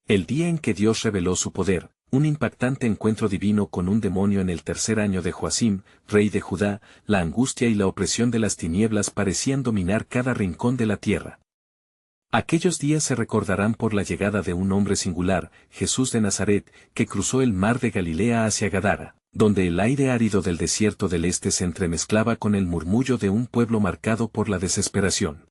El día en que Dios reveló su poder, un impactante encuentro divino con un demonio en el tercer año de Joacim, rey de Judá, la angustia y la opresión de las tinieblas parecían dominar cada rincón de la tierra. Aquellos días se recordarán por la llegada de un hombre singular, Jesús de Nazaret, que cruzó el mar de Galilea hacia Gadara, donde el aire árido del desierto del este se entremezclaba con el murmullo de un pueblo marcado por la desesperación.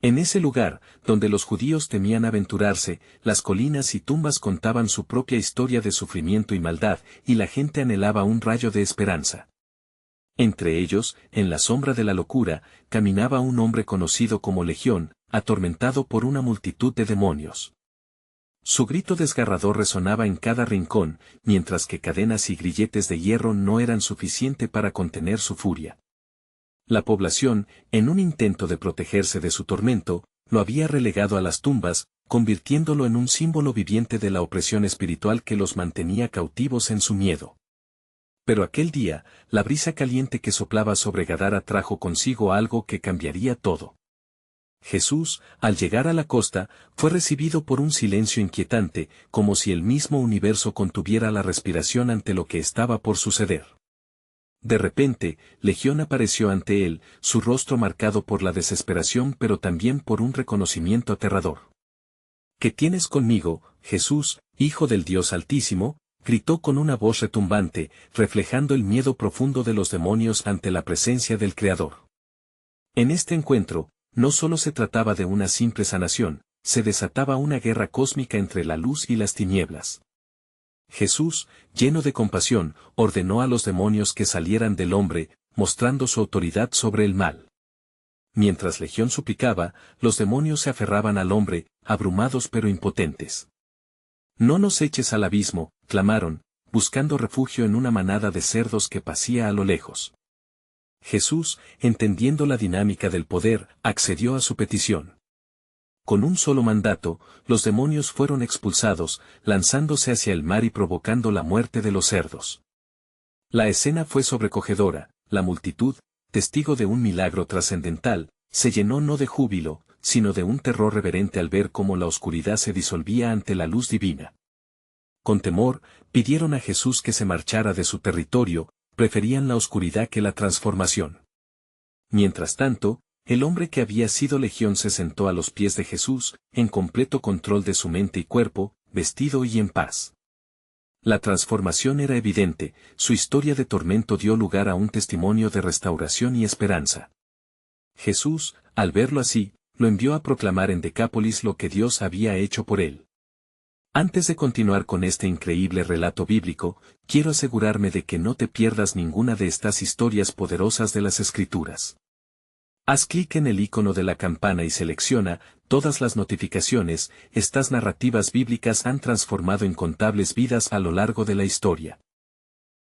En ese lugar, donde los judíos temían aventurarse, las colinas y tumbas contaban su propia historia de sufrimiento y maldad, y la gente anhelaba un rayo de esperanza. Entre ellos, en la sombra de la locura, caminaba un hombre conocido como Legión, atormentado por una multitud de demonios. Su grito desgarrador resonaba en cada rincón, mientras que cadenas y grilletes de hierro no eran suficiente para contener su furia. La población, en un intento de protegerse de su tormento, lo había relegado a las tumbas, convirtiéndolo en un símbolo viviente de la opresión espiritual que los mantenía cautivos en su miedo. Pero aquel día, la brisa caliente que soplaba sobre Gadara trajo consigo algo que cambiaría todo. Jesús, al llegar a la costa, fue recibido por un silencio inquietante, como si el mismo universo contuviera la respiración ante lo que estaba por suceder. De repente, Legión apareció ante él, su rostro marcado por la desesperación pero también por un reconocimiento aterrador. ¿Qué tienes conmigo, Jesús, Hijo del Dios Altísimo?, gritó con una voz retumbante, reflejando el miedo profundo de los demonios ante la presencia del Creador. En este encuentro, no solo se trataba de una simple sanación, se desataba una guerra cósmica entre la luz y las tinieblas. Jesús, lleno de compasión, ordenó a los demonios que salieran del hombre, mostrando su autoridad sobre el mal. Mientras Legión suplicaba, los demonios se aferraban al hombre, abrumados pero impotentes. «No nos eches al abismo», clamaron, buscando refugio en una manada de cerdos que pacía a lo lejos. Jesús, entendiendo la dinámica del poder, accedió a su petición. Con un solo mandato, los demonios fueron expulsados, lanzándose hacia el mar y provocando la muerte de los cerdos. La escena fue sobrecogedora, la multitud, testigo de un milagro trascendental, se llenó no de júbilo, sino de un terror reverente al ver cómo la oscuridad se disolvía ante la luz divina. Con temor, pidieron a Jesús que se marchara de su territorio, preferían la oscuridad que la transformación. Mientras tanto, el hombre que había sido Legión se sentó a los pies de Jesús, en completo control de su mente y cuerpo, vestido y en paz. La transformación era evidente, su historia de tormento dio lugar a un testimonio de restauración y esperanza. Jesús, al verlo así, lo envió a proclamar en Decápolis lo que Dios había hecho por él. Antes de continuar con este increíble relato bíblico, quiero asegurarme de que no te pierdas ninguna de estas historias poderosas de las Escrituras. Haz clic en el icono de la campana y selecciona todas las notificaciones. Estas narrativas bíblicas han transformado incontables vidas a lo largo de la historia.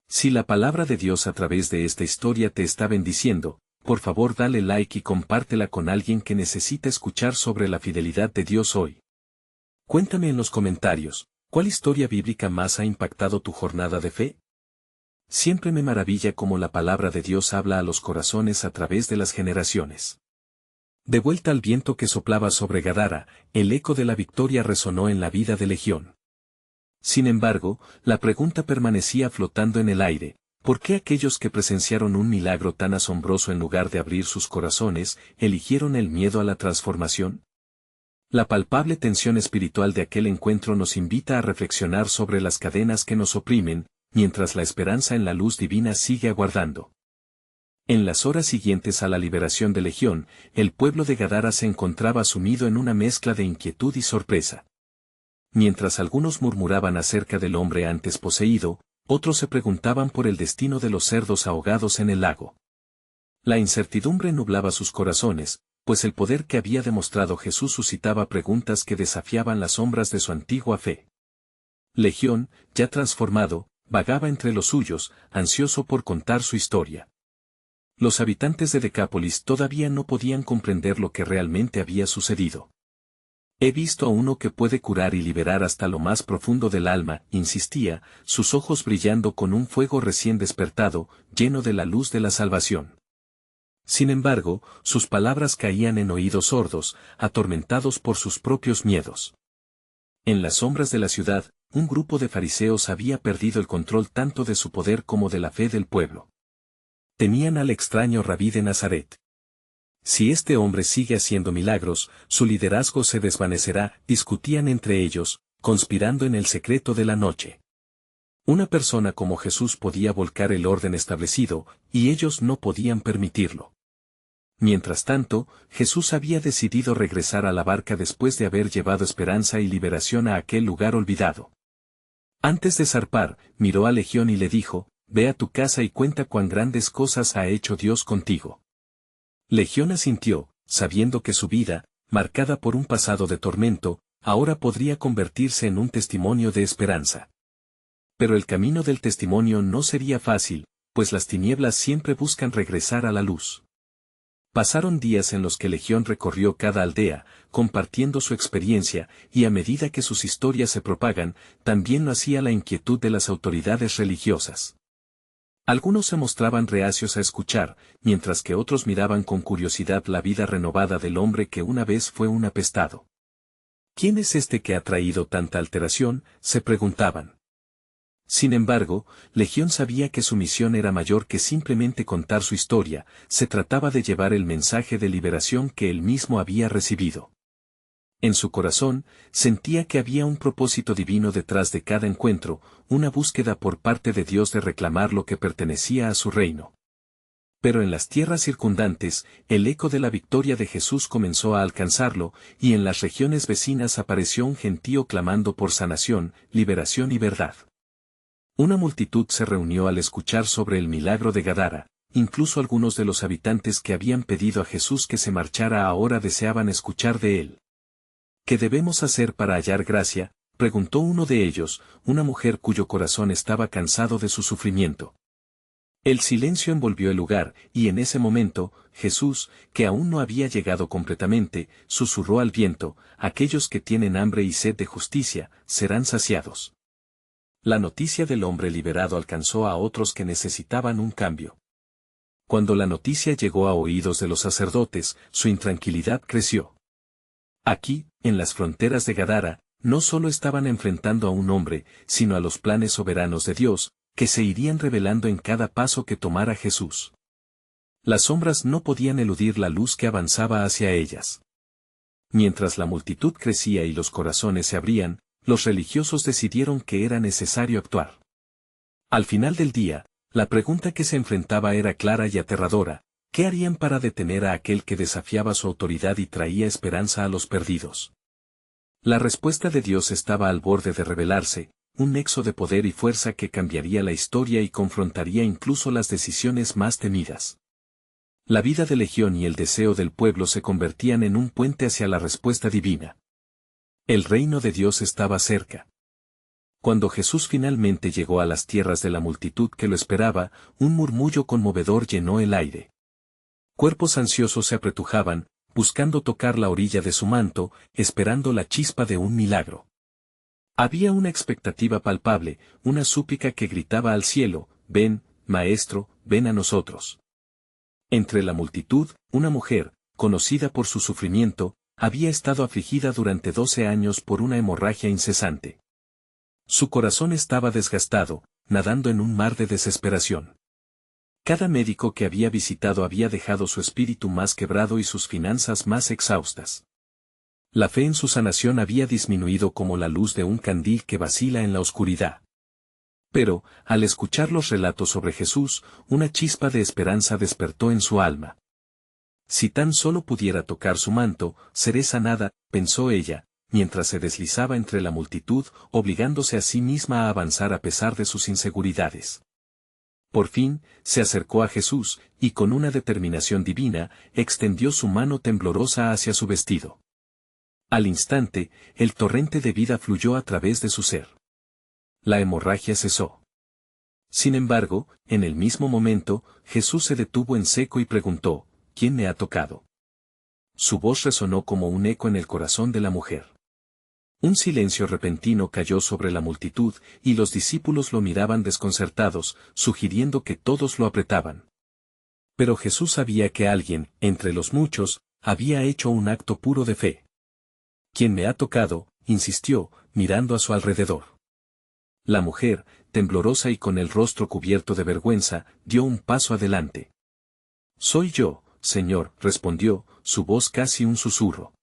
Si la palabra de Dios a través de esta historia te está bendiciendo, por favor dale like y compártela con alguien que necesita escuchar sobre la fidelidad de Dios hoy. Cuéntame en los comentarios, ¿cuál historia bíblica más ha impactado tu jornada de fe? Siempre me maravilla cómo la palabra de Dios habla a los corazones a través de las generaciones. De vuelta al viento que soplaba sobre Gadara, el eco de la victoria resonó en la vida de Legión. Sin embargo, la pregunta permanecía flotando en el aire: ¿por qué aquellos que presenciaron un milagro tan asombroso en lugar de abrir sus corazones, eligieron el miedo a la transformación? La palpable tensión espiritual de aquel encuentro nos invita a reflexionar sobre las cadenas que nos oprimen, mientras la esperanza en la luz divina sigue aguardando. En las horas siguientes a la liberación de Legión, el pueblo de Gadara se encontraba sumido en una mezcla de inquietud y sorpresa. Mientras algunos murmuraban acerca del hombre antes poseído, otros se preguntaban por el destino de los cerdos ahogados en el lago. La incertidumbre nublaba sus corazones, pues el poder que había demostrado Jesús suscitaba preguntas que desafiaban las sombras de su antigua fe. Legión, ya transformado, vagaba entre los suyos, ansioso por contar su historia. Los habitantes de Decápolis todavía no podían comprender lo que realmente había sucedido. «He visto a uno que puede curar y liberar hasta lo más profundo del alma», insistía, sus ojos brillando con un fuego recién despertado, lleno de la luz de la salvación. Sin embargo, sus palabras caían en oídos sordos, atormentados por sus propios miedos. En las sombras de la ciudad, un grupo de fariseos había perdido el control tanto de su poder como de la fe del pueblo. Temían al extraño Rabí de Nazaret. Si este hombre sigue haciendo milagros, su liderazgo se desvanecerá, discutían entre ellos, conspirando en el secreto de la noche. Una persona como Jesús podía volcar el orden establecido, y ellos no podían permitirlo. Mientras tanto, Jesús había decidido regresar a la barca después de haber llevado esperanza y liberación a aquel lugar olvidado. Antes de zarpar, miró a Legión y le dijo, «Ve a tu casa y cuenta cuán grandes cosas ha hecho Dios contigo». Legión asintió, sabiendo que su vida, marcada por un pasado de tormento, ahora podría convertirse en un testimonio de esperanza. Pero el camino del testimonio no sería fácil, pues las tinieblas siempre buscan regresar a la luz. Pasaron días en los que Legión recorrió cada aldea, compartiendo su experiencia, y a medida que sus historias se propagan, también lo hacía la inquietud de las autoridades religiosas. Algunos se mostraban reacios a escuchar, mientras que otros miraban con curiosidad la vida renovada del hombre que una vez fue un apestado. ¿Quién es este que ha traído tanta alteración?, se preguntaban. Sin embargo, Legión sabía que su misión era mayor que simplemente contar su historia, se trataba de llevar el mensaje de liberación que él mismo había recibido. En su corazón, sentía que había un propósito divino detrás de cada encuentro, una búsqueda por parte de Dios de reclamar lo que pertenecía a su reino. Pero en las tierras circundantes, el eco de la victoria de Jesús comenzó a alcanzarlo, y en las regiones vecinas apareció un gentío clamando por sanación, liberación y verdad. Una multitud se reunió al escuchar sobre el milagro de Gadara, incluso algunos de los habitantes que habían pedido a Jesús que se marchara ahora deseaban escuchar de él. ¿Qué debemos hacer para hallar gracia?, preguntó uno de ellos, una mujer cuyo corazón estaba cansado de su sufrimiento. El silencio envolvió el lugar, y en ese momento, Jesús, que aún no había llegado completamente, susurró al viento, aquellos que tienen hambre y sed de justicia, serán saciados. La noticia del hombre liberado alcanzó a otros que necesitaban un cambio. Cuando la noticia llegó a oídos de los sacerdotes, su intranquilidad creció. Aquí, en las fronteras de Gadara, no solo estaban enfrentando a un hombre, sino a los planes soberanos de Dios, que se irían revelando en cada paso que tomara Jesús. Las sombras no podían eludir la luz que avanzaba hacia ellas. Mientras la multitud crecía y los corazones se abrían, los religiosos decidieron que era necesario actuar. Al final del día, la pregunta que se enfrentaba era clara y aterradora: ¿qué harían para detener a aquel que desafiaba su autoridad y traía esperanza a los perdidos? La respuesta de Dios estaba al borde de revelarse, un nexo de poder y fuerza que cambiaría la historia y confrontaría incluso las decisiones más temidas. La vida de Legión y el deseo del pueblo se convertían en un puente hacia la respuesta divina. El reino de Dios estaba cerca. Cuando Jesús finalmente llegó a las tierras de la multitud que lo esperaba, un murmullo conmovedor llenó el aire. Cuerpos ansiosos se apretujaban, buscando tocar la orilla de su manto, esperando la chispa de un milagro. Había una expectativa palpable, una súplica que gritaba al cielo: «Ven, Maestro, ven a nosotros». Entre la multitud, una mujer, conocida por su sufrimiento, había estado afligida durante 12 años por una hemorragia incesante. Su corazón estaba desgastado, nadando en un mar de desesperación. Cada médico que había visitado había dejado su espíritu más quebrado y sus finanzas más exhaustas. La fe en su sanación había disminuido como la luz de un candil que vacila en la oscuridad. Pero, al escuchar los relatos sobre Jesús, una chispa de esperanza despertó en su alma. Si tan solo pudiera tocar su manto, seré sanada, pensó ella, mientras se deslizaba entre la multitud, obligándose a sí misma a avanzar a pesar de sus inseguridades. Por fin, se acercó a Jesús, y con una determinación divina, extendió su mano temblorosa hacia su vestido. Al instante, el torrente de vida fluyó a través de su ser. La hemorragia cesó. Sin embargo, en el mismo momento, Jesús se detuvo en seco y preguntó: ¿quién me ha tocado? Su voz resonó como un eco en el corazón de la mujer. Un silencio repentino cayó sobre la multitud, y los discípulos lo miraban desconcertados, sugiriendo que todos lo apretaban. Pero Jesús sabía que alguien, entre los muchos, había hecho un acto puro de fe. «¿Quién me ha tocado?», insistió, mirando a su alrededor. La mujer, temblorosa y con el rostro cubierto de vergüenza, dio un paso adelante. «Soy yo, Señor», respondió, su voz casi un susurro.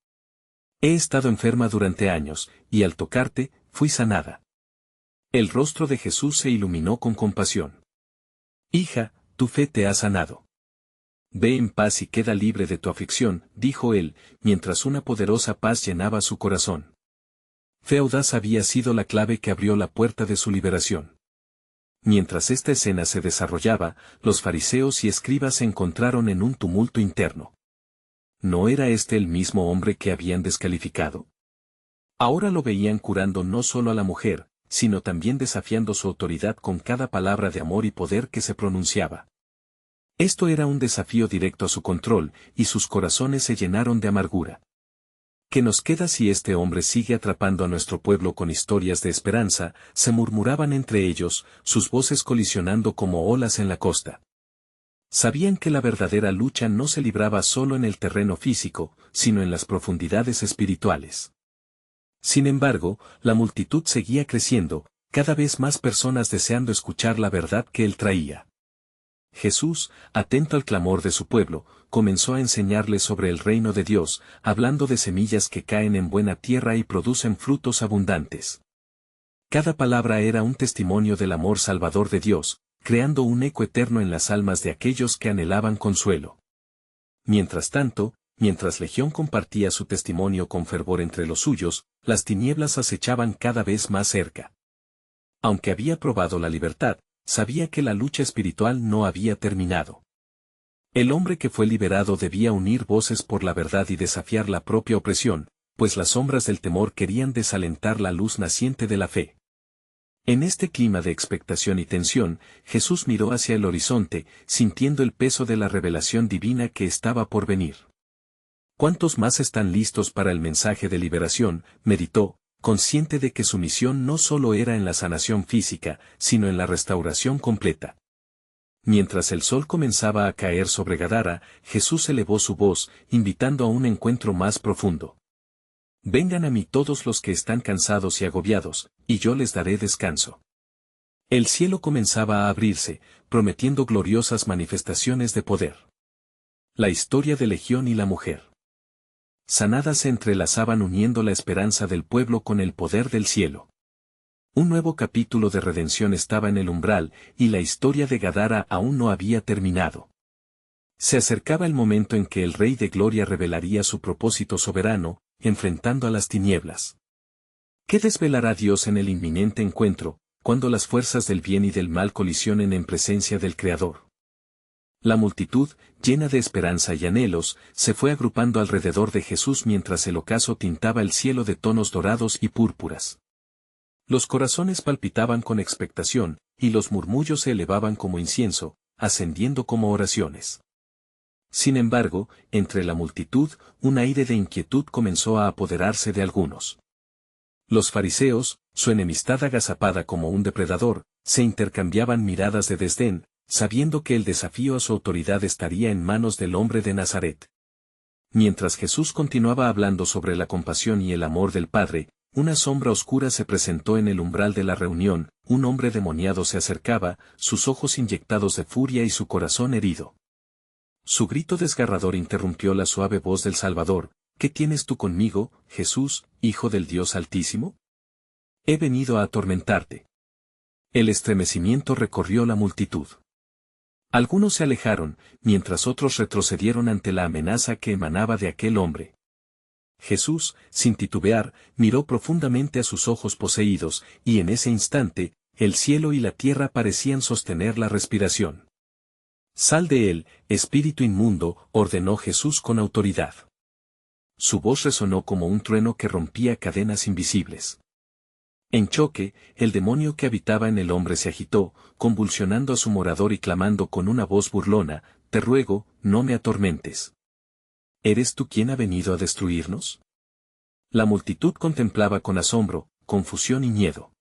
«He estado enferma durante años, y al tocarte, fui sanada». El rostro de Jesús se iluminó con compasión. «Hija, tu fe te ha sanado. Ve en paz y queda libre de tu aflicción», dijo él, mientras una poderosa paz llenaba su corazón. Fe audaz había sido la clave que abrió la puerta de su liberación. Mientras esta escena se desarrollaba, los fariseos y escribas se encontraron en un tumulto interno. ¿No era este el mismo hombre que habían descalificado? Ahora lo veían curando no solo a la mujer, sino también desafiando su autoridad con cada palabra de amor y poder que se pronunciaba. Esto era un desafío directo a su control, y sus corazones se llenaron de amargura. ¿Qué nos queda si este hombre sigue atrapando a nuestro pueblo con historias de esperanza?, se murmuraban entre ellos, sus voces colisionando como olas en la costa. Sabían que la verdadera lucha no se libraba solo en el terreno físico, sino en las profundidades espirituales. Sin embargo, la multitud seguía creciendo, cada vez más personas deseando escuchar la verdad que él traía. Jesús, atento al clamor de su pueblo, comenzó a enseñarles sobre el reino de Dios, hablando de semillas que caen en buena tierra y producen frutos abundantes. Cada palabra era un testimonio del amor salvador de Dios, creando un eco eterno en las almas de aquellos que anhelaban consuelo. Mientras tanto, mientras Legión compartía su testimonio con fervor entre los suyos, las tinieblas acechaban cada vez más cerca. Aunque había probado la libertad, sabía que la lucha espiritual no había terminado. El hombre que fue liberado debía unir voces por la verdad y desafiar la propia opresión, pues las sombras del temor querían desalentar la luz naciente de la fe. En este clima de expectación y tensión, Jesús miró hacia el horizonte, sintiendo el peso de la revelación divina que estaba por venir. ¿Cuántos más están listos para el mensaje de liberación?, meditó, consciente de que su misión no solo era en la sanación física, sino en la restauración completa. Mientras el sol comenzaba a caer sobre Gadara, Jesús elevó su voz, invitando a un encuentro más profundo. «Vengan a mí todos los que están cansados y agobiados, y yo les daré descanso». El cielo comenzaba a abrirse, prometiendo gloriosas manifestaciones de poder. La historia de Legión y la mujer sanadas se entrelazaban uniendo la esperanza del pueblo con el poder del cielo. Un nuevo capítulo de redención estaba en el umbral, y la historia de Gadara aún no había terminado. Se acercaba el momento en que el Rey de Gloria revelaría su propósito soberano, enfrentando a las tinieblas. ¿Qué desvelará Dios en el inminente encuentro, cuando las fuerzas del bien y del mal colisionen en presencia del Creador? La multitud, llena de esperanza y anhelos, se fue agrupando alrededor de Jesús mientras el ocaso tintaba el cielo de tonos dorados y púrpuras. Los corazones palpitaban con expectación, y los murmullos se elevaban como incienso, ascendiendo como oraciones. Sin embargo, entre la multitud, un aire de inquietud comenzó a apoderarse de algunos. Los fariseos, su enemistad agazapada como un depredador, se intercambiaban miradas de desdén, sabiendo que el desafío a su autoridad estaría en manos del hombre de Nazaret. Mientras Jesús continuaba hablando sobre la compasión y el amor del Padre, una sombra oscura se presentó en el umbral de la reunión, un hombre demoniado se acercaba, sus ojos inyectados de furia y su corazón herido. Su grito desgarrador interrumpió la suave voz del Salvador: «¿Qué tienes tú conmigo, Jesús, Hijo del Dios Altísimo? He venido a atormentarte». El estremecimiento recorrió la multitud. Algunos se alejaron, mientras otros retrocedieron ante la amenaza que emanaba de aquel hombre. Jesús, sin titubear, miró profundamente a sus ojos poseídos, y en ese instante, el cielo y la tierra parecían sostener la respiración. «Sal de él, espíritu inmundo», ordenó Jesús con autoridad. Su voz resonó como un trueno que rompía cadenas invisibles. En choque, el demonio que habitaba en el hombre se agitó, convulsionando a su morador y clamando con una voz burlona: «Te ruego, no me atormentes. ¿Eres tú quien ha venido a destruirnos?». La multitud contemplaba con asombro, confusión y miedo.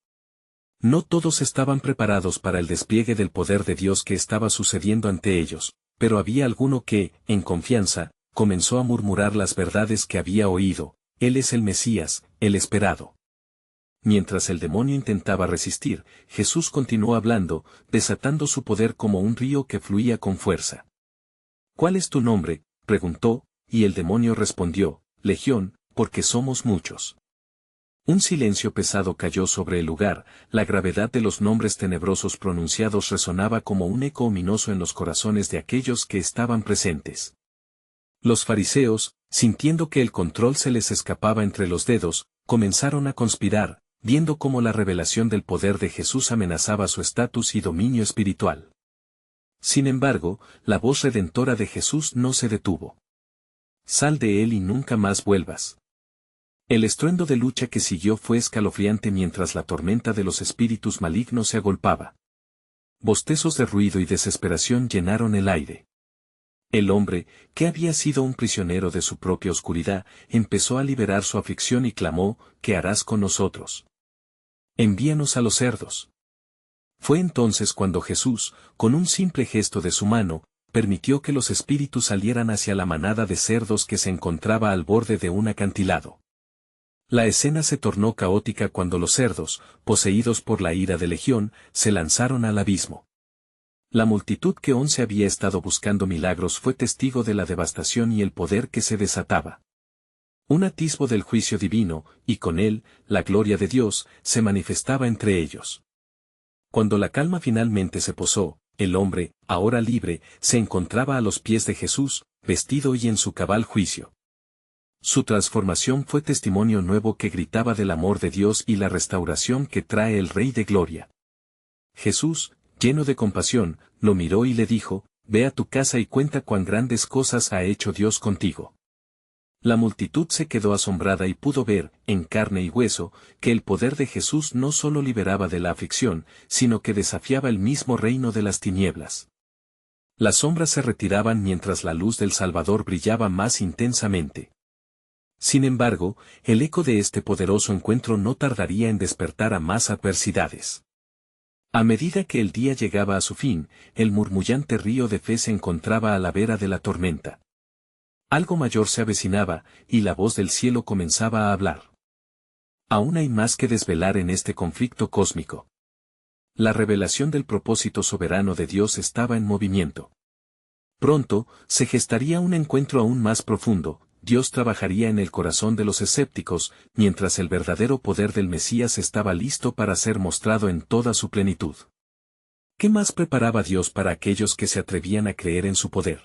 No todos estaban preparados para el despliegue del poder de Dios que estaba sucediendo ante ellos, pero había alguno que, en confianza, comenzó a murmurar las verdades que había oído: «Él es el Mesías, el esperado». mientras el demonio intentaba resistir, Jesús continuó hablando, desatando su poder como un río que fluía con fuerza. ¿Cuál es tu nombre?, preguntó, y el demonio respondió, Legión, porque somos muchos. Un silencio pesado cayó sobre el lugar, la gravedad de los nombres tenebrosos pronunciados resonaba como un eco ominoso en los corazones de aquellos que estaban presentes. Los fariseos, sintiendo que el control se les escapaba entre los dedos, comenzaron a conspirar, viendo cómo la revelación del poder de Jesús amenazaba su estatus y dominio espiritual. Sin embargo, la voz redentora de Jesús no se detuvo. Sal de él y nunca más vuelvas. El estruendo de lucha que siguió fue escalofriante mientras la tormenta de los espíritus malignos se agolpaba. Bostezos de ruido y desesperación llenaron el aire. El hombre, que había sido un prisionero de su propia oscuridad, empezó a liberar su aflicción y clamó, ¿qué harás con nosotros? Envíanos a los cerdos. Fue entonces cuando Jesús, con un simple gesto de su mano, permitió que los espíritus salieran hacia la manada de cerdos que se encontraba al borde de un acantilado. La escena se tornó caótica cuando los cerdos, poseídos por la ira de Legión, se lanzaron al abismo. La multitud que aún se había estado buscando milagros fue testigo de la devastación y el poder que se desataba. Un atisbo del juicio divino, y con él, la gloria de Dios, se manifestaba entre ellos. Cuando la calma finalmente se posó, el hombre, ahora libre, se encontraba a los pies de Jesús, vestido y en su cabal juicio. Su transformación fue testimonio nuevo que gritaba del amor de Dios y la restauración que trae el Rey de Gloria. Jesús, lleno de compasión, lo miró y le dijo, ve a tu casa y cuenta cuán grandes cosas ha hecho Dios contigo. La multitud se quedó asombrada y pudo ver, en carne y hueso, que el poder de Jesús no solo liberaba de la aflicción, sino que desafiaba el mismo reino de las tinieblas. Las sombras se retiraban mientras la luz del Salvador brillaba más intensamente. Sin embargo, el eco de este poderoso encuentro no tardaría en despertar a más adversidades. A medida que el día llegaba a su fin, el murmullante río de fe se encontraba a la vera de la tormenta. Algo mayor se avecinaba, y la voz del cielo comenzaba a hablar. Aún hay más que desvelar en este conflicto cósmico. La revelación del propósito soberano de Dios estaba en movimiento. Pronto, se gestaría un encuentro aún más profundo. Dios trabajaría en el corazón de los escépticos, mientras el verdadero poder del Mesías estaba listo para ser mostrado en toda su plenitud. ¿Qué más preparaba Dios para aquellos que se atrevían a creer en su poder?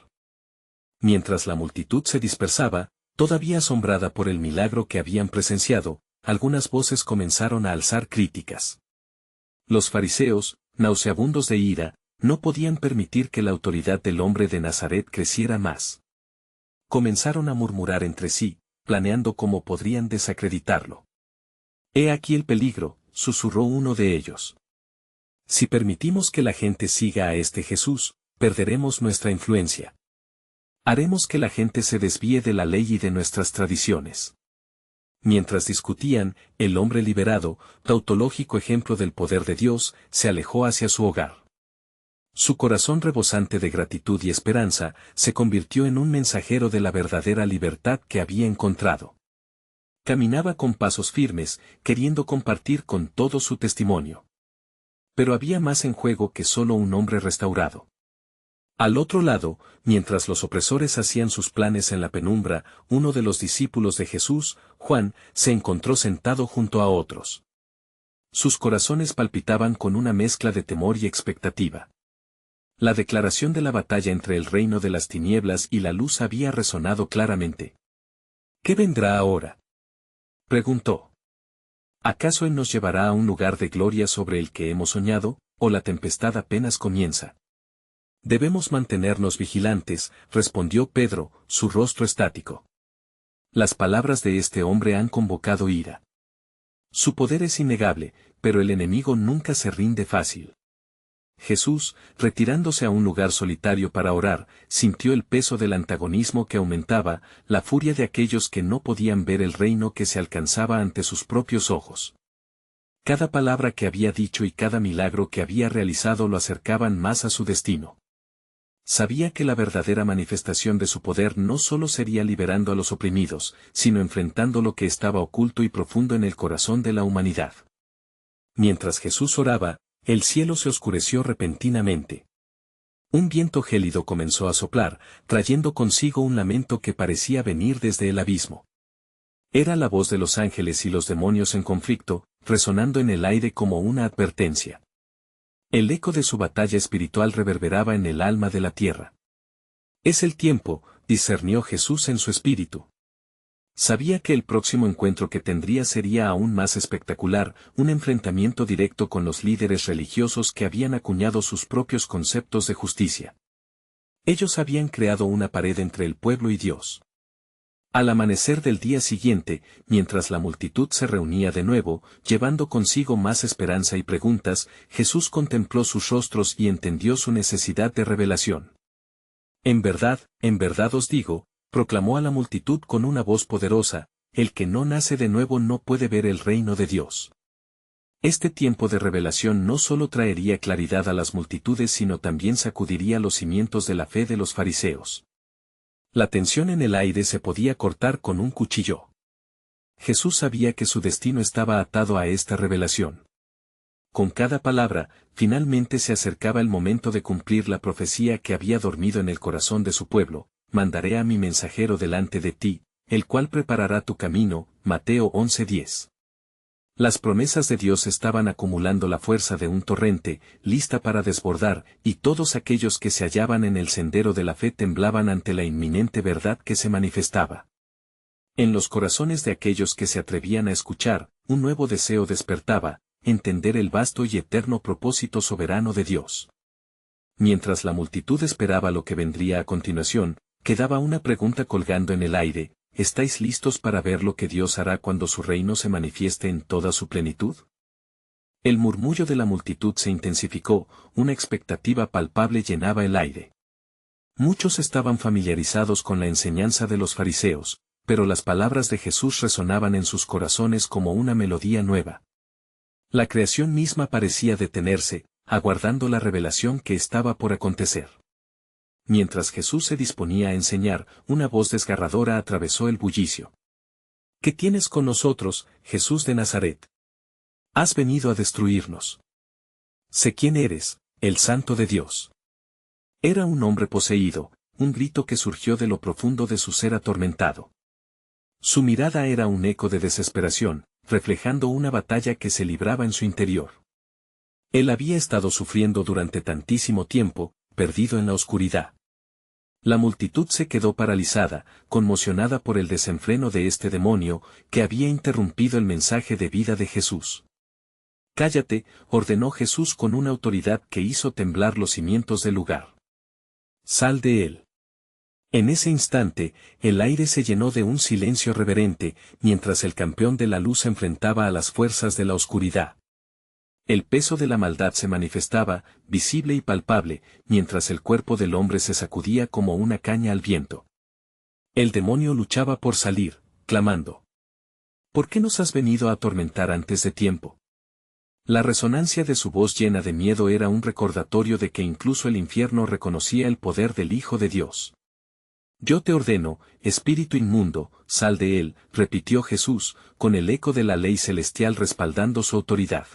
Mientras la multitud se dispersaba, todavía asombrada por el milagro que habían presenciado, algunas voces comenzaron a alzar críticas. Los fariseos, nauseabundos de ira, no podían permitir que la autoridad del hombre de Nazaret creciera más. Comenzaron a murmurar entre sí, planeando cómo podrían desacreditarlo. He aquí el peligro, susurró uno de ellos. Si permitimos que la gente siga a este Jesús, perderemos nuestra influencia. Haremos que la gente se desvíe de la ley y de nuestras tradiciones. Mientras discutían, el hombre liberado, tautológico ejemplo del poder de Dios, se alejó hacia su hogar. Su corazón rebosante de gratitud y esperanza, se convirtió en un mensajero de la verdadera libertad que había encontrado. Caminaba con pasos firmes, queriendo compartir con todos su testimonio. Pero había más en juego que solo un hombre restaurado. Al otro lado, mientras los opresores hacían sus planes en la penumbra, uno de los discípulos de Jesús, Juan, se encontró sentado junto a otros. Sus corazones palpitaban con una mezcla de temor y expectativa. La declaración de la batalla entre el reino de las tinieblas y la luz había resonado claramente. ¿Qué vendrá ahora?, preguntó. ¿Acaso Él nos llevará a un lugar de gloria sobre el que hemos soñado, o la tempestad apenas comienza? Debemos mantenernos vigilantes, respondió Pedro, su rostro estático. Las palabras de este hombre han convocado ira. Su poder es innegable, pero el enemigo nunca se rinde fácil. Jesús, retirándose a un lugar solitario para orar, sintió el peso del antagonismo que aumentaba, la furia de aquellos que no podían ver el reino que se alcanzaba ante sus propios ojos. Cada palabra que había dicho y cada milagro que había realizado lo acercaban más a su destino. Sabía que la verdadera manifestación de su poder no solo sería liberando a los oprimidos, sino enfrentando lo que estaba oculto y profundo en el corazón de la humanidad. Mientras Jesús oraba, el cielo se oscureció repentinamente. Un viento gélido comenzó a soplar, trayendo consigo un lamento que parecía venir desde el abismo. Era la voz de los ángeles y los demonios en conflicto, resonando en el aire como una advertencia. El eco de su batalla espiritual reverberaba en el alma de la tierra. Es el tiempo, discernió Jesús en su espíritu. Sabía que el próximo encuentro que tendría sería aún más espectacular, un enfrentamiento directo con los líderes religiosos que habían acuñado sus propios conceptos de justicia. Ellos habían creado una pared entre el pueblo y Dios. Al amanecer del día siguiente, mientras la multitud se reunía de nuevo, llevando consigo más esperanza y preguntas, Jesús contempló sus rostros y entendió su necesidad de revelación. En verdad os digo, proclamó a la multitud con una voz poderosa, el que no nace de nuevo no puede ver el reino de Dios. Este tiempo de revelación no solo traería claridad a las multitudes sino también sacudiría los cimientos de la fe de los fariseos. La tensión en el aire se podía cortar con un cuchillo. Jesús sabía que su destino estaba atado a esta revelación. Con cada palabra, finalmente se acercaba el momento de cumplir la profecía que había dormido en el corazón de su pueblo: mandaré a mi mensajero delante de ti, el cual preparará tu camino. Mateo 11:10. Las promesas de Dios estaban acumulando la fuerza de un torrente, lista para desbordar, y todos aquellos que se hallaban en el sendero de la fe temblaban ante la inminente verdad que se manifestaba. En los corazones de aquellos que se atrevían a escuchar, un nuevo deseo despertaba: entender el vasto y eterno propósito soberano de Dios. Mientras la multitud esperaba lo que vendría a continuación, quedaba una pregunta colgando en el aire: ¿estáis listos para ver lo que Dios hará cuando su reino se manifieste en toda su plenitud? El murmullo de la multitud se intensificó, una expectativa palpable llenaba el aire. Muchos estaban familiarizados con la enseñanza de los fariseos, pero las palabras de Jesús resonaban en sus corazones como una melodía nueva. La creación misma parecía detenerse, aguardando la revelación que estaba por acontecer. Mientras Jesús se disponía a enseñar, una voz desgarradora atravesó el bullicio. ¿Qué tienes con nosotros, Jesús de Nazaret? Has venido a destruirnos. Sé quién eres, el Santo de Dios. Era un hombre poseído, un grito que surgió de lo profundo de su ser atormentado. Su mirada era un eco de desesperación, reflejando una batalla que se libraba en su interior. Él había estado sufriendo durante tantísimo tiempo, perdido en la oscuridad. La multitud se quedó paralizada, conmocionada por el desenfreno de este demonio, que había interrumpido el mensaje de vida de Jesús. Cállate, ordenó Jesús con una autoridad que hizo temblar los cimientos del lugar. Sal de él. En ese instante, el aire se llenó de un silencio reverente, mientras el campeón de la luz se enfrentaba a las fuerzas de la oscuridad. El peso de la maldad se manifestaba, visible y palpable, mientras el cuerpo del hombre se sacudía como una caña al viento. El demonio luchaba por salir, clamando: ¿por qué nos has venido a atormentar antes de tiempo? La resonancia de su voz llena de miedo era un recordatorio de que incluso el infierno reconocía el poder del Hijo de Dios. Yo te ordeno, espíritu inmundo, sal de él, repitió Jesús, con el eco de la ley celestial respaldando su autoridad.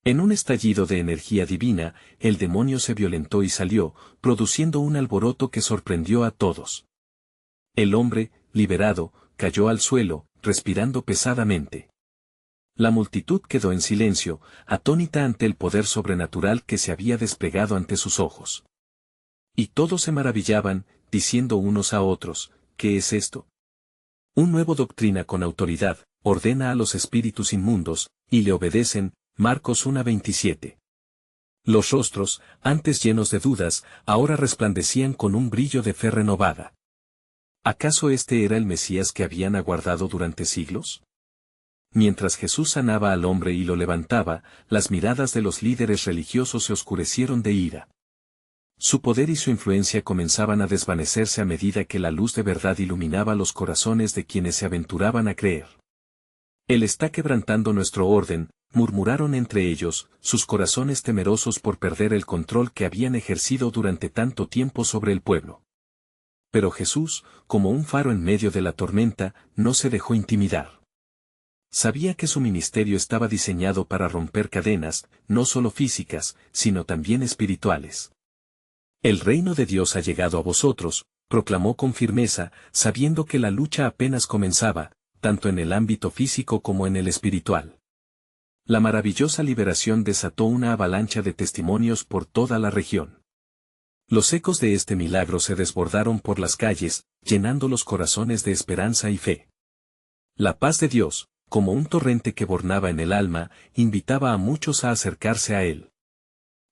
En un estallido de energía divina, el demonio se violentó y salió, produciendo un alboroto que sorprendió a todos. El hombre, liberado, cayó al suelo, respirando pesadamente. La multitud quedó en silencio, atónita ante el poder sobrenatural que se había desplegado ante sus ojos. Y todos se maravillaban, diciendo unos a otros: ¿qué es esto? Un nuevo doctrina con autoridad, ordena a los espíritus inmundos, y le obedecen. Marcos 1:27. Los rostros, antes llenos de dudas, ahora resplandecían con un brillo de fe renovada. ¿Acaso este era el Mesías que habían aguardado durante siglos? Mientras Jesús sanaba al hombre y lo levantaba, las miradas de los líderes religiosos se oscurecieron de ira. Su poder y su influencia comenzaban a desvanecerse a medida que la luz de verdad iluminaba los corazones de quienes se aventuraban a creer. Él está quebrantando nuestro orden, murmuraron entre ellos, sus corazones temerosos por perder el control que habían ejercido durante tanto tiempo sobre el pueblo. Pero Jesús, como un faro en medio de la tormenta, no se dejó intimidar. Sabía que su ministerio estaba diseñado para romper cadenas, no solo físicas, sino también espirituales. El reino de Dios ha llegado a vosotros, proclamó con firmeza, sabiendo que la lucha apenas comenzaba, tanto en el ámbito físico como en el espiritual. La maravillosa liberación desató una avalancha de testimonios por toda la región. Los ecos de este milagro se desbordaron por las calles, llenando los corazones de esperanza y fe. La paz de Dios, como un torrente que bornaba en el alma, invitaba a muchos a acercarse a él.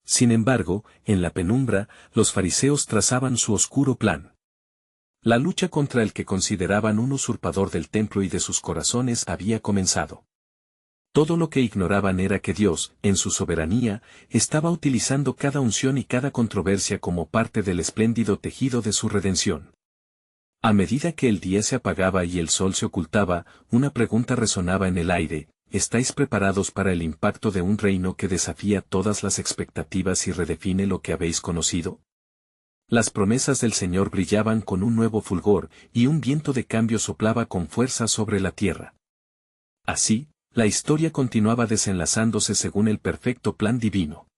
Sin embargo, en la penumbra, los fariseos trazaban su oscuro plan. La lucha contra el que consideraban un usurpador del templo y de sus corazones había comenzado. Todo lo que ignoraban era que Dios, en su soberanía, estaba utilizando cada unción y cada controversia como parte del espléndido tejido de su redención. A medida que el día se apagaba y el sol se ocultaba, una pregunta resonaba en el aire: ¿estáis preparados para el impacto de un reino que desafía todas las expectativas y redefine lo que habéis conocido? Las promesas del Señor brillaban con un nuevo fulgor, y un viento de cambio soplaba con fuerza sobre la tierra. Así, la historia continuaba desenlazándose según el perfecto plan divino.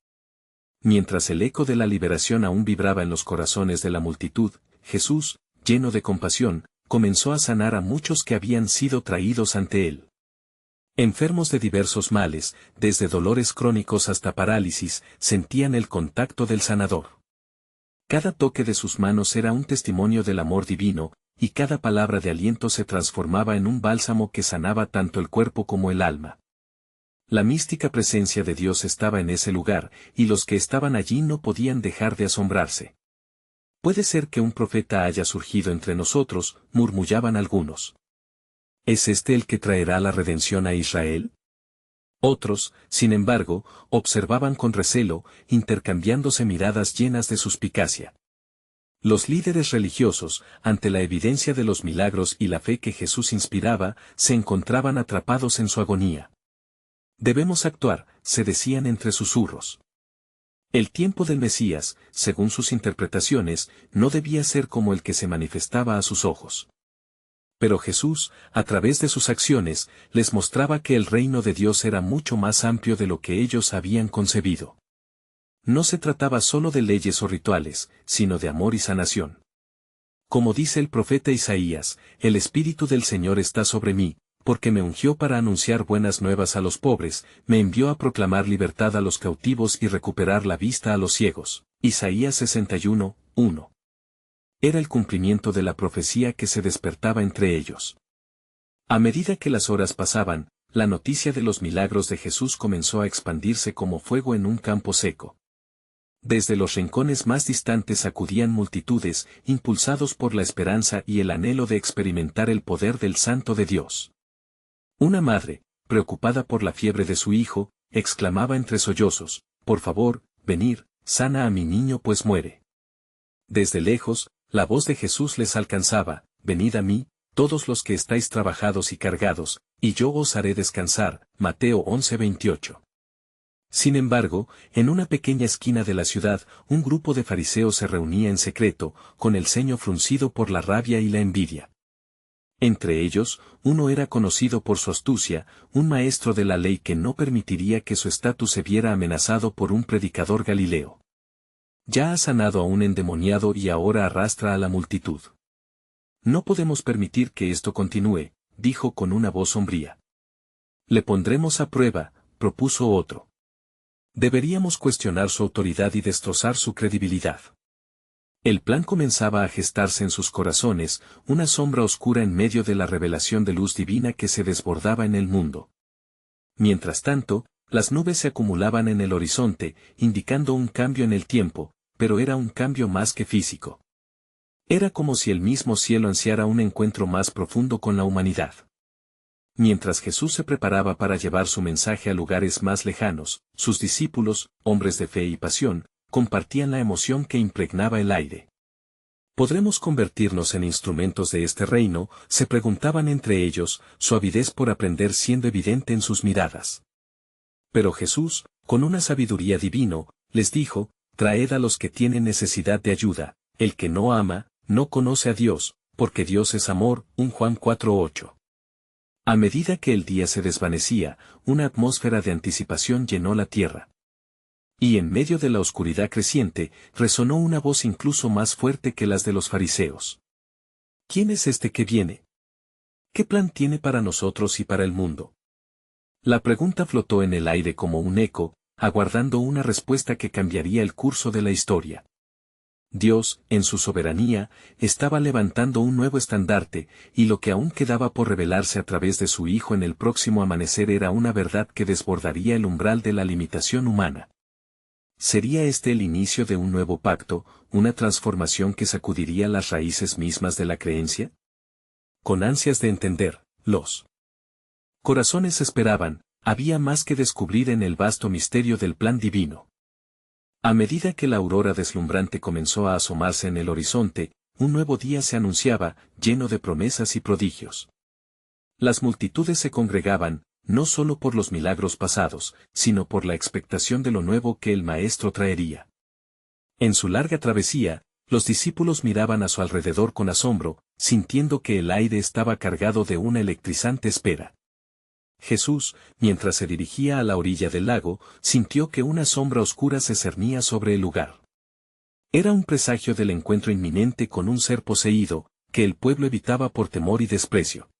Mientras el eco de la liberación aún vibraba en los corazones de la multitud, Jesús, lleno de compasión, comenzó a sanar a muchos que habían sido traídos ante él. Enfermos de diversos males, desde dolores crónicos hasta parálisis, sentían el contacto del sanador. Cada toque de sus manos era un testimonio del amor divino, y cada palabra de aliento se transformaba en un bálsamo que sanaba tanto el cuerpo como el alma. La mística presencia de Dios estaba en ese lugar, y los que estaban allí no podían dejar de asombrarse. «Puede ser que un profeta haya surgido entre nosotros», murmuraban algunos. ¿Es este el que traerá la redención a Israel? Otros, sin embargo, observaban con recelo, intercambiándose miradas llenas de suspicacia. Los líderes religiosos, ante la evidencia de los milagros y la fe que Jesús inspiraba, se encontraban atrapados en su agonía. «Debemos actuar», se decían entre susurros. El tiempo del Mesías, según sus interpretaciones, no debía ser como el que se manifestaba a sus ojos. Pero Jesús, a través de sus acciones, les mostraba que el reino de Dios era mucho más amplio de lo que ellos habían concebido. No se trataba solo de leyes o rituales, sino de amor y sanación. Como dice el profeta Isaías: «El Espíritu del Señor está sobre mí, porque me ungió para anunciar buenas nuevas a los pobres, me envió a proclamar libertad a los cautivos y recuperar la vista a los ciegos». Isaías 61, 1. Era el cumplimiento de la profecía que se despertaba entre ellos. A medida que las horas pasaban, la noticia de los milagros de Jesús comenzó a expandirse como fuego en un campo seco. Desde los rincones más distantes acudían multitudes, impulsados por la esperanza y el anhelo de experimentar el poder del Santo de Dios. Una madre, preocupada por la fiebre de su hijo, exclamaba entre sollozos: «Por favor, venid, sana a mi niño pues muere». Desde lejos, la voz de Jesús les alcanzaba: «Venid a mí, todos los que estáis trabajados y cargados, y yo os haré descansar». Mateo 11:28. Sin embargo, en una pequeña esquina de la ciudad, un grupo de fariseos se reunía en secreto, con el ceño fruncido por la rabia y la envidia. Entre ellos, uno era conocido por su astucia, un maestro de la ley que no permitiría que su estatus se viera amenazado por un predicador galileo. Ya ha sanado a un endemoniado y ahora arrastra a la multitud. «No podemos permitir que esto continúe», dijo con una voz sombría. «Le pondremos a prueba», propuso otro. «Deberíamos cuestionar su autoridad y destrozar su credibilidad». El plan comenzaba a gestarse en sus corazones, una sombra oscura en medio de la revelación de luz divina que se desbordaba en el mundo. Mientras tanto, las nubes se acumulaban en el horizonte, indicando un cambio en el tiempo, pero era un cambio más que físico. Era como si el mismo cielo ansiara un encuentro más profundo con la humanidad. Mientras Jesús se preparaba para llevar su mensaje a lugares más lejanos, sus discípulos, hombres de fe y pasión, compartían la emoción que impregnaba el aire. ¿Podremos convertirnos en instrumentos de este reino?, se preguntaban entre ellos, su avidez por aprender siendo evidente en sus miradas. Pero Jesús, con una sabiduría divino, les dijo: «Traed a los que tienen necesidad de ayuda, el que no ama, no conoce a Dios, porque Dios es amor». 1 Juan 4:8. A medida que el día se desvanecía, una atmósfera de anticipación llenó la tierra. Y en medio de la oscuridad creciente, resonó una voz incluso más fuerte que las de los fariseos. ¿Quién es este que viene? ¿Qué plan tiene para nosotros y para el mundo? La pregunta flotó en el aire como un eco, aguardando una respuesta que cambiaría el curso de la historia. Dios, en su soberanía, estaba levantando un nuevo estandarte, y lo que aún quedaba por revelarse a través de su Hijo en el próximo amanecer era una verdad que desbordaría el umbral de la limitación humana. ¿Sería este el inicio de un nuevo pacto, una transformación que sacudiría las raíces mismas de la creencia? Con ansias de entender, los corazones esperaban, había más que descubrir en el vasto misterio del plan divino. A medida que la aurora deslumbrante comenzó a asomarse en el horizonte, un nuevo día se anunciaba, lleno de promesas y prodigios. Las multitudes se congregaban, no solo por los milagros pasados, sino por la expectación de lo nuevo que el Maestro traería. En su larga travesía, los discípulos miraban a su alrededor con asombro, sintiendo que el aire estaba cargado de una electrizante espera. Jesús, mientras se dirigía a la orilla del lago, sintió que una sombra oscura se cernía sobre el lugar. Era un presagio del encuentro inminente con un ser poseído, que el pueblo evitaba por temor y desprecio.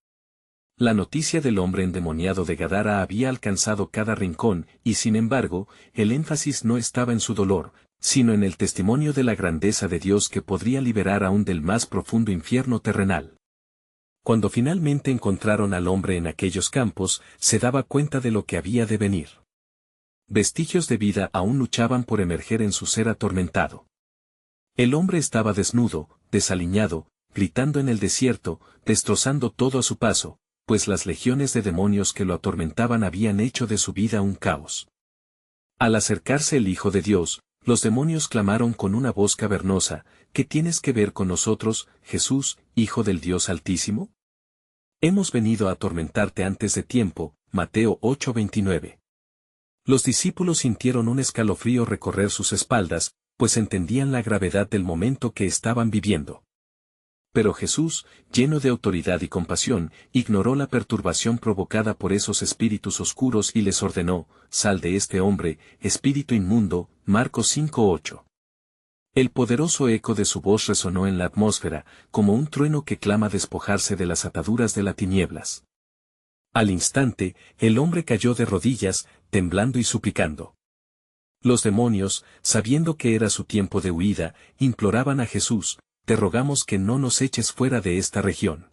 La noticia del hombre endemoniado de Gadara había alcanzado cada rincón, y sin embargo, el énfasis no estaba en su dolor, sino en el testimonio de la grandeza de Dios que podría liberar aún del más profundo infierno terrenal. Cuando finalmente encontraron al hombre en aquellos campos, se daba cuenta de lo que había de venir. Vestigios de vida aún luchaban por emerger en su ser atormentado. El hombre estaba desnudo, desaliñado, gritando en el desierto, destrozando todo a su paso, pues las legiones de demonios que lo atormentaban habían hecho de su vida un caos. Al acercarse el Hijo de Dios, los demonios clamaron con una voz cavernosa: ¿Qué tienes que ver con nosotros, Jesús, Hijo del Dios Altísimo? Hemos venido a atormentarte antes de tiempo. Mateo 8:29. Los discípulos sintieron un escalofrío recorrer sus espaldas, pues entendían la gravedad del momento que estaban viviendo. Pero Jesús, lleno de autoridad y compasión, ignoró la perturbación provocada por esos espíritus oscuros y les ordenó: «Sal de este hombre, espíritu inmundo». Marcos 5:8. El poderoso eco de su voz resonó en la atmósfera, como un trueno que clama despojarse de las ataduras de las tinieblas. Al instante, el hombre cayó de rodillas, temblando y suplicando. Los demonios, sabiendo que era su tiempo de huida, imploraban a Jesús: «Te rogamos que no nos eches fuera de esta región.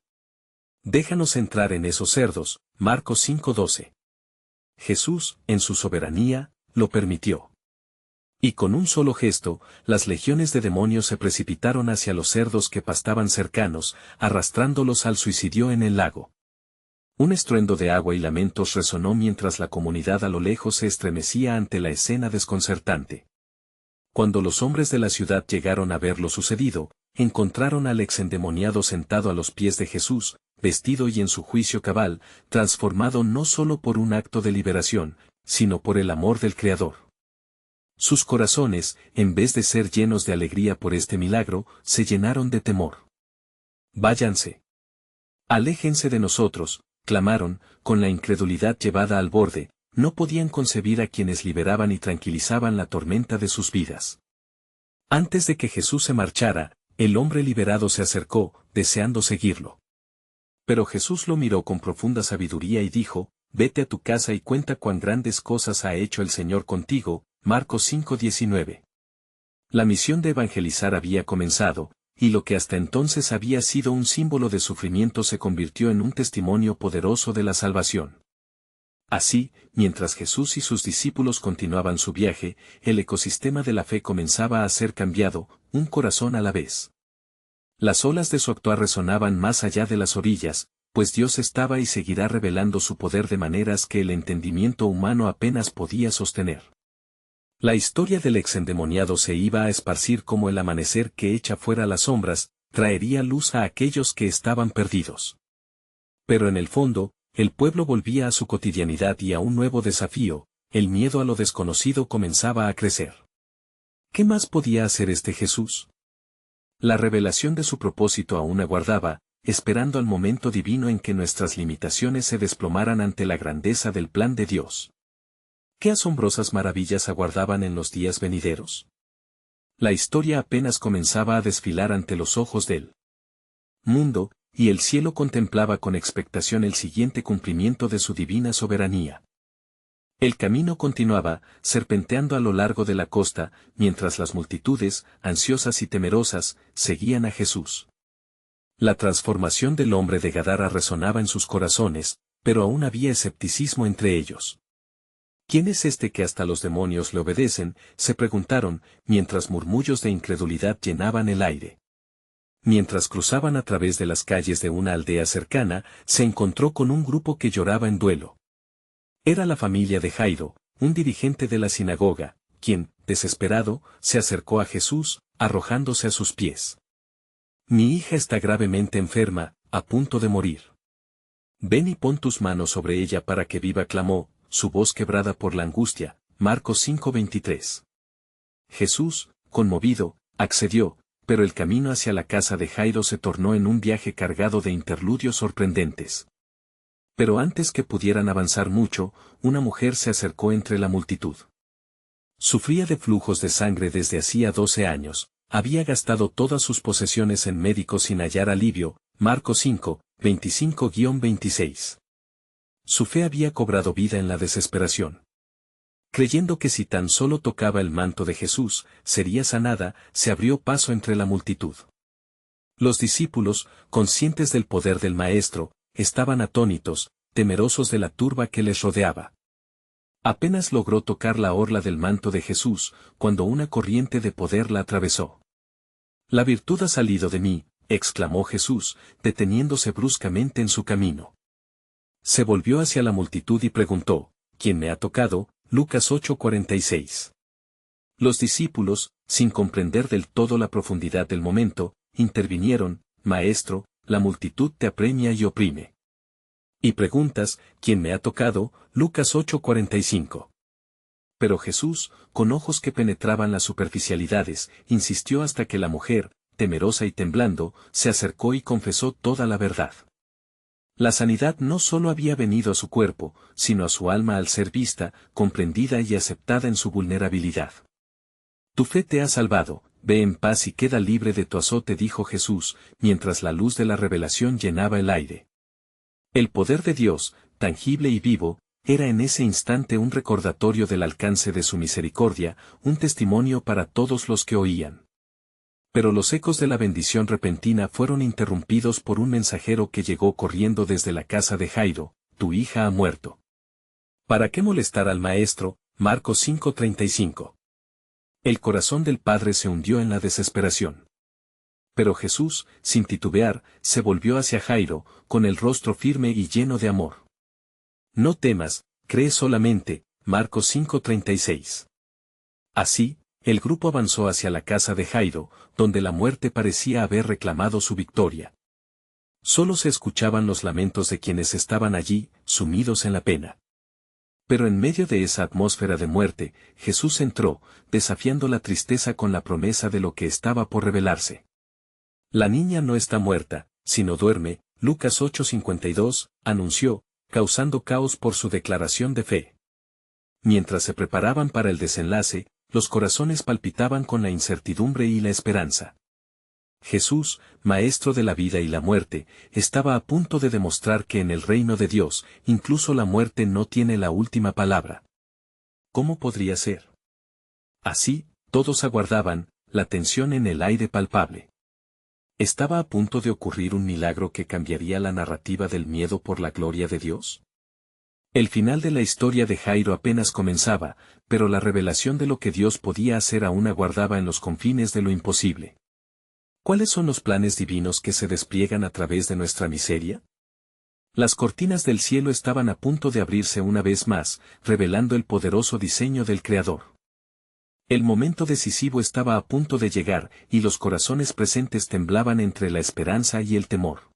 Déjanos entrar en esos cerdos». Marcos 5:12. Jesús, en su soberanía, lo permitió. Y con un solo gesto, las legiones de demonios se precipitaron hacia los cerdos que pastaban cercanos, arrastrándolos al suicidio en el lago. Un estruendo de agua y lamentos resonó mientras la comunidad a lo lejos se estremecía ante la escena desconcertante. Cuando los hombres de la ciudad llegaron a ver lo sucedido, encontraron al exendemoniado sentado a los pies de Jesús, vestido y en su juicio cabal, transformado no solo por un acto de liberación, sino por el amor del Creador. Sus corazones, en vez de ser llenos de alegría por este milagro, se llenaron de temor. «Váyanse. Aléjense de nosotros», clamaron, con la incredulidad llevada al borde. No podían concebir a quienes liberaban y tranquilizaban la tormenta de sus vidas. Antes de que Jesús se marchara, el hombre liberado se acercó, deseando seguirlo. Pero Jesús lo miró con profunda sabiduría y dijo: «Vete a tu casa y cuenta cuán grandes cosas ha hecho el Señor contigo». Marcos 5:19. La misión de evangelizar había comenzado, y lo que hasta entonces había sido un símbolo de sufrimiento se convirtió en un testimonio poderoso de la salvación. Así, mientras Jesús y sus discípulos continuaban su viaje, el ecosistema de la fe comenzaba a ser cambiado, un corazón a la vez. Las olas de su actuar resonaban más allá de las orillas, pues Dios estaba y seguirá revelando su poder de maneras que el entendimiento humano apenas podía sostener. La historia del exendemoniado se iba a esparcir como el amanecer que echa fuera las sombras, traería luz a aquellos que estaban perdidos. Pero en el fondo, el pueblo volvía a su cotidianidad y a un nuevo desafío: el miedo a lo desconocido comenzaba a crecer. ¿Qué más podía hacer este Jesús? La revelación de su propósito aún aguardaba, esperando al momento divino en que nuestras limitaciones se desplomaran ante la grandeza del plan de Dios. ¿Qué asombrosas maravillas aguardaban en los días venideros? La historia apenas comenzaba a desfilar ante los ojos del mundo, y el cielo contemplaba con expectación el siguiente cumplimiento de su divina soberanía. El camino continuaba, serpenteando a lo largo de la costa, mientras las multitudes, ansiosas y temerosas, seguían a Jesús. La transformación del hombre de Gadara resonaba en sus corazones, pero aún había escepticismo entre ellos. ¿Quién es este que hasta los demonios le obedecen?, se preguntaron, mientras murmullos de incredulidad llenaban el aire. Mientras cruzaban a través de las calles de una aldea cercana, se encontró con un grupo que lloraba en duelo. Era la familia de Jairo, un dirigente de la sinagoga, quien, desesperado, se acercó a Jesús, arrojándose a sus pies. «Mi hija está gravemente enferma, a punto de morir. Ven y pon tus manos sobre ella para que viva», clamó, su voz quebrada por la angustia. Marcos 5:23. Jesús, conmovido, accedió, pero el camino hacia la casa de Jairo se tornó en un viaje cargado de interludios sorprendentes. Pero antes que pudieran avanzar mucho, una mujer se acercó entre la multitud. Sufría de flujos de sangre desde hacía 12 años, había gastado todas sus posesiones en médicos sin hallar alivio. Marcos 5, 25-26. Su fe había cobrado vida en la desesperación. Creyendo que si tan solo tocaba el manto de Jesús, sería sanada, se abrió paso entre la multitud. Los discípulos, conscientes del poder del Maestro, estaban atónitos, temerosos de la turba que les rodeaba. Apenas logró tocar la orla del manto de Jesús, cuando una corriente de poder la atravesó. «La virtud ha salido de mí», exclamó Jesús, deteniéndose bruscamente en su camino. Se volvió hacia la multitud y preguntó, «¿Quién me ha tocado?». Lucas 8:46. Los discípulos, sin comprender del todo la profundidad del momento, intervinieron, «Maestro, la multitud te apremia y oprime. Y preguntas, ¿quién me ha tocado?». Lucas 8:45. Pero Jesús, con ojos que penetraban las superficialidades, insistió hasta que la mujer, temerosa y temblando, se acercó y confesó toda la verdad. La sanidad no solo había venido a su cuerpo, sino a su alma al ser vista, comprendida y aceptada en su vulnerabilidad. «Tu fe te ha salvado, ve en paz y queda libre de tu azote», dijo Jesús, mientras la luz de la revelación llenaba el aire. El poder de Dios, tangible y vivo, era en ese instante un recordatorio del alcance de su misericordia, un testimonio para todos los que oían. Pero los ecos de la bendición repentina fueron interrumpidos por un mensajero que llegó corriendo desde la casa de Jairo: «Tu hija ha muerto». ¿Para qué molestar al maestro? Marcos 5:35. El corazón del padre se hundió en la desesperación. Pero Jesús, sin titubear, se volvió hacia Jairo, con el rostro firme y lleno de amor. «No temas, cree solamente». Marcos 5:36. Así, el grupo avanzó hacia la casa de Jairo, donde la muerte parecía haber reclamado su victoria. Solo se escuchaban los lamentos de quienes estaban allí, sumidos en la pena. Pero en medio de esa atmósfera de muerte, Jesús entró, desafiando la tristeza con la promesa de lo que estaba por revelarse. «La niña no está muerta, sino duerme», Lucas 8:52, anunció, causando caos por su declaración de fe. Mientras se preparaban para el desenlace, los corazones palpitaban con la incertidumbre y la esperanza. Jesús, Maestro de la vida y la muerte, estaba a punto de demostrar que en el reino de Dios, incluso la muerte no tiene la última palabra. ¿Cómo podría ser? Así, todos aguardaban, la tensión en el aire palpable. ¿Estaba a punto de ocurrir un milagro que cambiaría la narrativa del miedo por la gloria de Dios? El final de la historia de Jairo apenas comenzaba, pero la revelación de lo que Dios podía hacer aún aguardaba en los confines de lo imposible. ¿Cuáles son los planes divinos que se despliegan a través de nuestra miseria? Las cortinas del cielo estaban a punto de abrirse una vez más, revelando el poderoso diseño del Creador. El momento decisivo estaba a punto de llegar, y los corazones presentes temblaban entre la esperanza y el temor.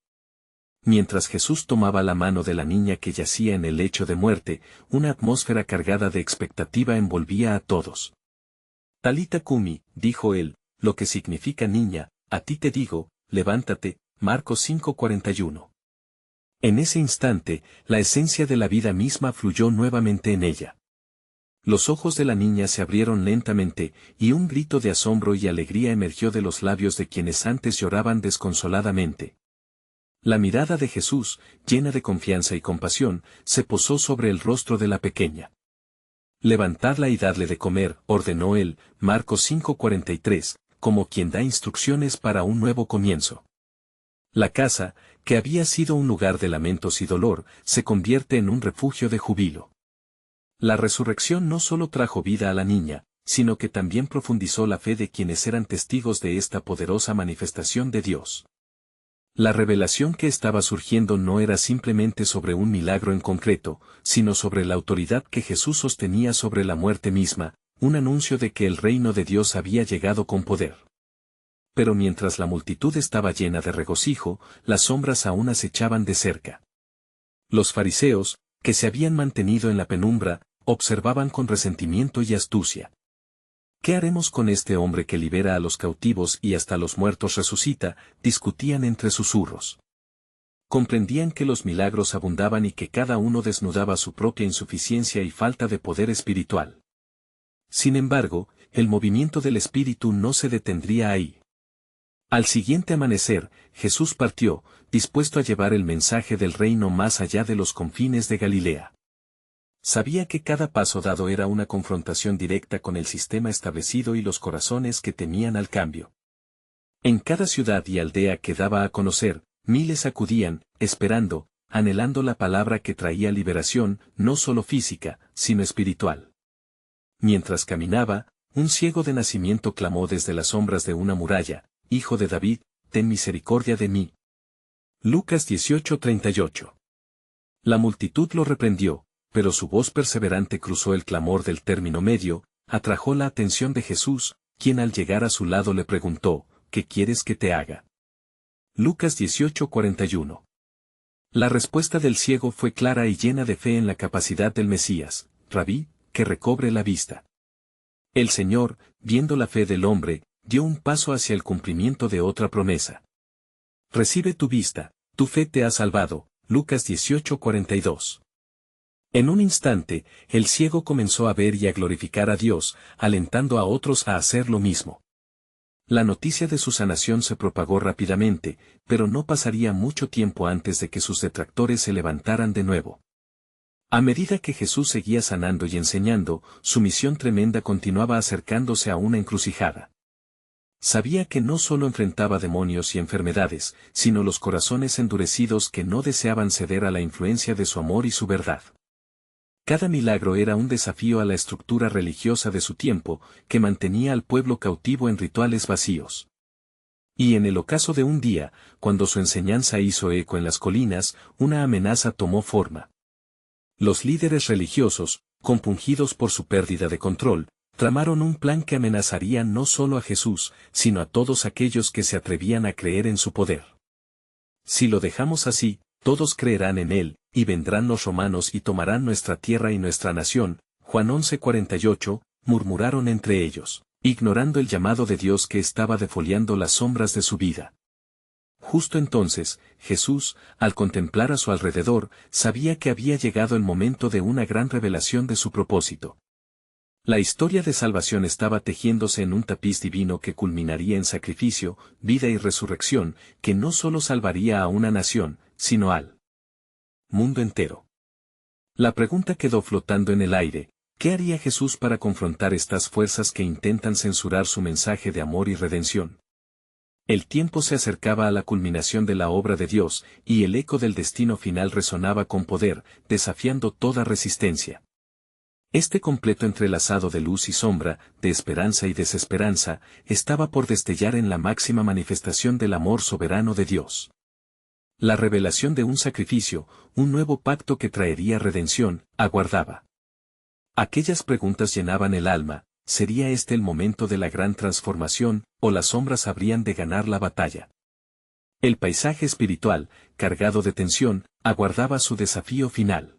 Mientras Jesús tomaba la mano de la niña que yacía en el lecho de muerte, una atmósfera cargada de expectativa envolvía a todos. «Talita cumi», dijo él, lo que significa «niña, a ti te digo, levántate», Marcos 5:41. En ese instante, la esencia de la vida misma fluyó nuevamente en ella. Los ojos de la niña se abrieron lentamente, y un grito de asombro y alegría emergió de los labios de quienes antes lloraban desconsoladamente. La mirada de Jesús, llena de confianza y compasión, se posó sobre el rostro de la pequeña. Levantadla y dadle de comer, ordenó él, Marcos 5:43, como quien da instrucciones para un nuevo comienzo. La casa, que había sido un lugar de lamentos y dolor, se convierte en un refugio de júbilo. La resurrección no solo trajo vida a la niña, sino que también profundizó la fe de quienes eran testigos de esta poderosa manifestación de Dios. La revelación que estaba surgiendo no era simplemente sobre un milagro en concreto, sino sobre la autoridad que Jesús sostenía sobre la muerte misma, un anuncio de que el reino de Dios había llegado con poder. Pero mientras la multitud estaba llena de regocijo, las sombras aún acechaban de cerca. Los fariseos, que se habían mantenido en la penumbra, observaban con resentimiento y astucia. ¿Qué haremos con este hombre que libera a los cautivos y hasta los muertos resucita?, discutían entre susurros. Comprendían que los milagros abundaban y que cada uno desnudaba su propia insuficiencia y falta de poder espiritual. Sin embargo, el movimiento del espíritu no se detendría ahí. Al siguiente amanecer, Jesús partió, dispuesto a llevar el mensaje del reino más allá de los confines de Galilea. Sabía que cada paso dado era una confrontación directa con el sistema establecido y los corazones que temían al cambio. En cada ciudad y aldea que daba a conocer, miles acudían, esperando, anhelando la palabra que traía liberación, no solo física, sino espiritual. Mientras caminaba, un ciego de nacimiento clamó desde las sombras de una muralla: «Hijo de David, ten misericordia de mí». Lucas 18:38. La multitud lo reprendió, pero su voz perseverante cruzó el clamor del término medio, atrajo la atención de Jesús, quien al llegar a su lado le preguntó: «¿Qué quieres que te haga?». Lucas 18:41. La respuesta del ciego fue clara y llena de fe en la capacidad del Mesías: «Rabí, que recobre la vista». El Señor, viendo la fe del hombre, dio un paso hacia el cumplimiento de otra promesa. «Recibe tu vista, tu fe te ha salvado». Lucas 18:42. En un instante, el ciego comenzó a ver y a glorificar a Dios, alentando a otros a hacer lo mismo. La noticia de su sanación se propagó rápidamente, pero no pasaría mucho tiempo antes de que sus detractores se levantaran de nuevo. A medida que Jesús seguía sanando y enseñando, su misión tremenda continuaba acercándose a una encrucijada. Sabía que no solo enfrentaba demonios y enfermedades, sino los corazones endurecidos que no deseaban ceder a la influencia de su amor y su verdad. Cada milagro era un desafío a la estructura religiosa de su tiempo, que mantenía al pueblo cautivo en rituales vacíos. Y en el ocaso de un día, cuando su enseñanza hizo eco en las colinas, una amenaza tomó forma. Los líderes religiosos, compungidos por su pérdida de control, tramaron un plan que amenazaría no solo a Jesús, sino a todos aquellos que se atrevían a creer en su poder. «Si lo dejamos así, todos creerán en él, y vendrán los romanos y tomarán nuestra tierra y nuestra nación». Juan 11:48, murmuraron entre ellos, ignorando el llamado de Dios que estaba defoliando las sombras de su vida. Justo entonces, Jesús, al contemplar a su alrededor, sabía que había llegado el momento de una gran revelación de su propósito. La historia de salvación estaba tejiéndose en un tapiz divino que culminaría en sacrificio, vida y resurrección, que no solo salvaría a una nación, sino al mundo entero. La pregunta quedó flotando en el aire: ¿qué haría Jesús para confrontar estas fuerzas que intentan censurar su mensaje de amor y redención? El tiempo se acercaba a la culminación de la obra de Dios, y el eco del destino final resonaba con poder, desafiando toda resistencia. Este completo entrelazado de luz y sombra, de esperanza y desesperanza, estaba por destellar en la máxima manifestación del amor soberano de Dios. La revelación de un sacrificio, un nuevo pacto que traería redención, aguardaba. Aquellas preguntas llenaban el alma: ¿sería este el momento de la gran transformación, o las sombras habrían de ganar la batalla? El paisaje espiritual, cargado de tensión, aguardaba su desafío final.